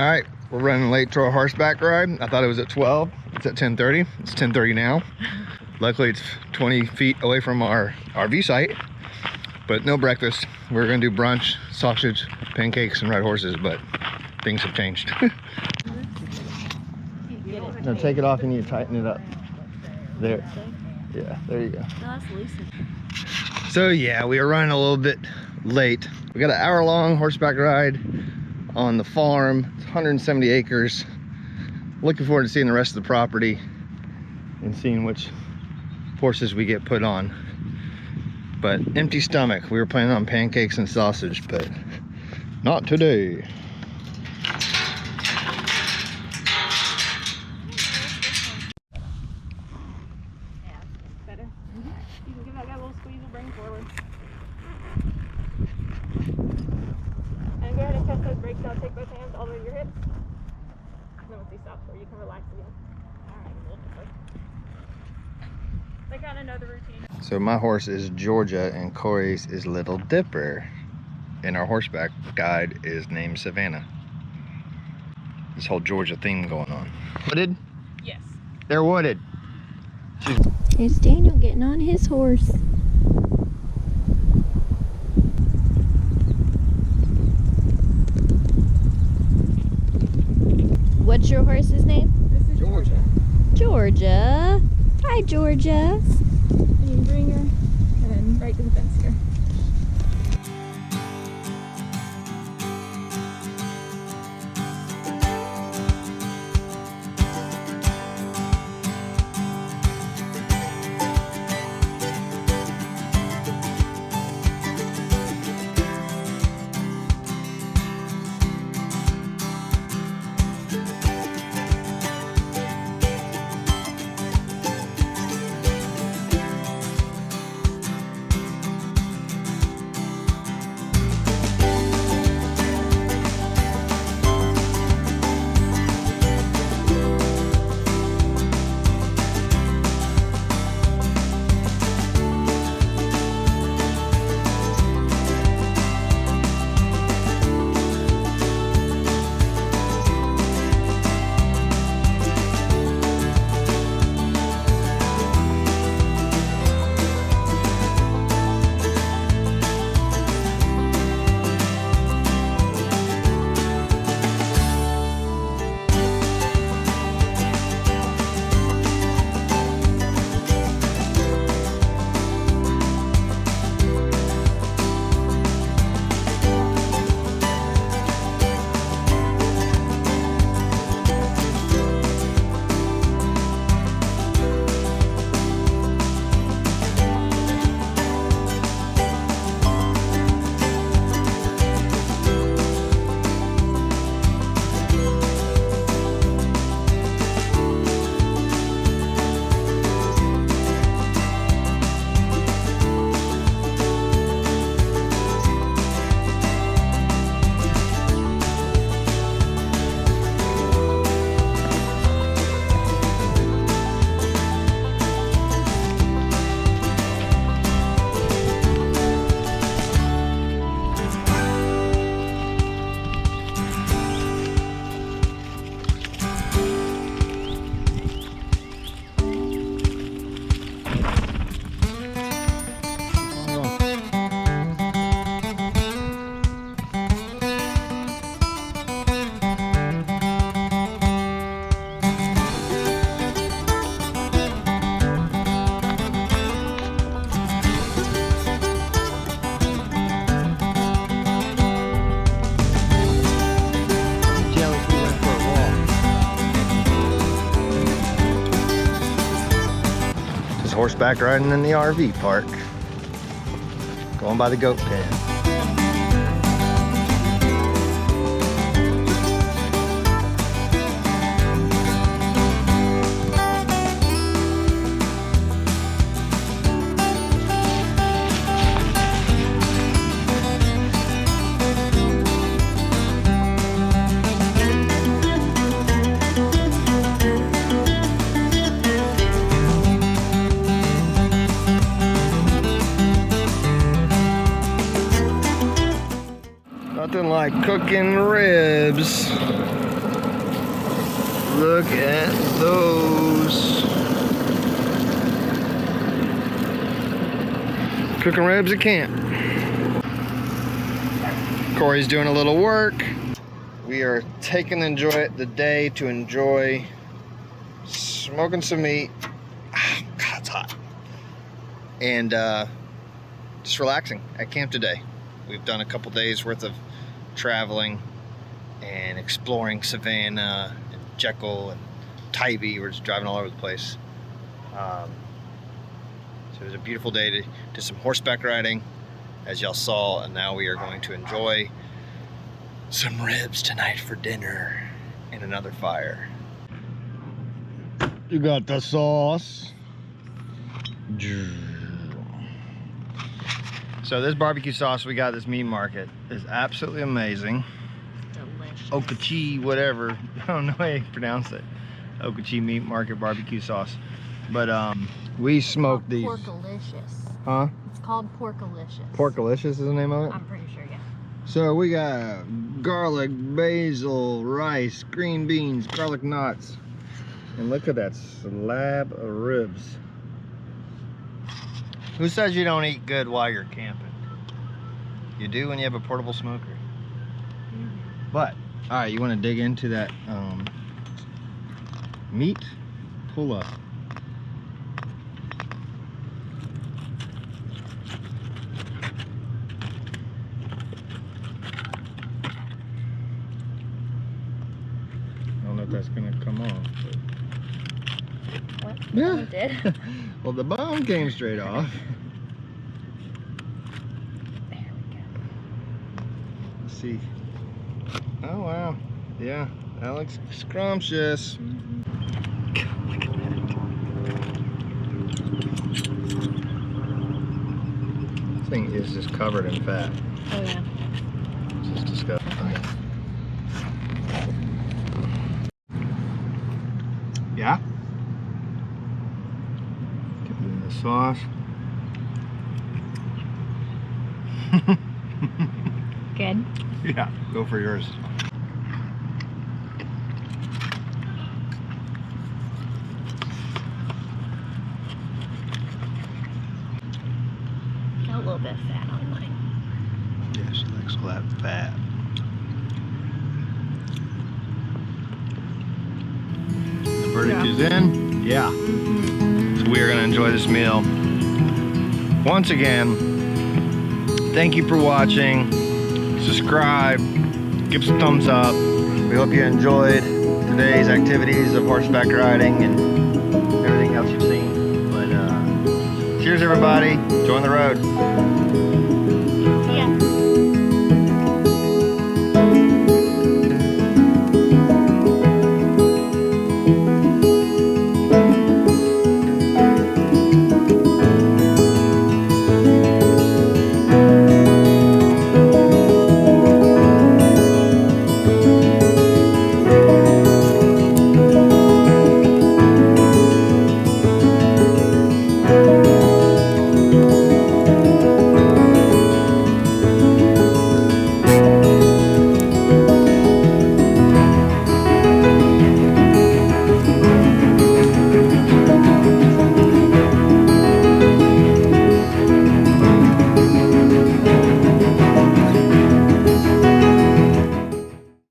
All right, we're running late to our horseback ride. I thought it was at 12. It's at 10:30. It's 10:30 now. Luckily, it's 20 feet away from our RV site, but no breakfast. We're gonna do brunch, sausage, pancakes, and ride horses, but things have changed. Now take it off and you tighten it up. There. Yeah, there you go. No, that's loosened. So yeah, we are running a little bit late. We got an hour-long horseback ride on the farm. It's 170 acres. Looking forward to seeing the rest of the property and seeing which horses we get put on. But empty stomach. We were planning on pancakes and sausage, but not today. Better. You can give that guy a little squeeze and bring forward. And go ahead and catch those brakes now. Take both hands all the way to your hips. And then once he stops for you can relax again. Alright, a little bit. They kind of know the routine. So my horse is Georgia and Corey's is Little Dipper. And our horseback guide is named Savannah. This whole Georgia theme going on. Wooded? Yes. They're wooded. Here's Daniel getting on his horse. What's your horse's name? This is Georgia. Georgia. Hi, Georgia. And you can bring her and right to the fence here. Horseback riding in the RV park. Going by the goat pen. Nothing like cooking ribs Look at those. Cooking ribs at camp. Corey's doing a little work. We are taking the day to enjoy smoking some meat. Oh, God, it's hot. And just relaxing at camp today. We've done a couple days worth of traveling and exploring Savannah and Jekyll and Tybee. We're just driving all over the place. So it was a beautiful day to do some horseback riding, as y'all saw, and now we are going to enjoy some ribs tonight for dinner and another fire. You got the sauce. So this barbecue sauce we got at this meat market is absolutely amazing. Delicious. Okeechee, whatever. I don't know how you pronounce it. Okeechee meat market barbecue sauce. But we smoked these. Porkalicious. Huh? It's called Porkalicious. Porkalicious is the name of it? I'm pretty sure, yeah. So we got garlic, basil, rice, green beans, garlic knots. And look at that slab of ribs. Who says you don't eat good while you're camping? You do when you have a portable smoker. But, all right, you want to dig into that meat? Pull up. I don't know if that's gonna come off. But... What? Yeah. It did. Well, the bone came straight off. There we go. Let's see. Oh wow. Yeah, that looks scrumptious. Look at that. This thing is just covered in fat. Oh yeah. It's just disgusting. Yeah? Dip it in the sauce. Good. Yeah, go for yours. Got a little bit of fat on mine. Yeah, she likes all that fat. The verdict is in. Yeah. So we are going to enjoy this meal. Once again, thank you for watching. Subscribe. Give us a thumbs up. We hope you enjoyed today's activities of horseback riding and everything else you've seen. But cheers, everybody. Join the road.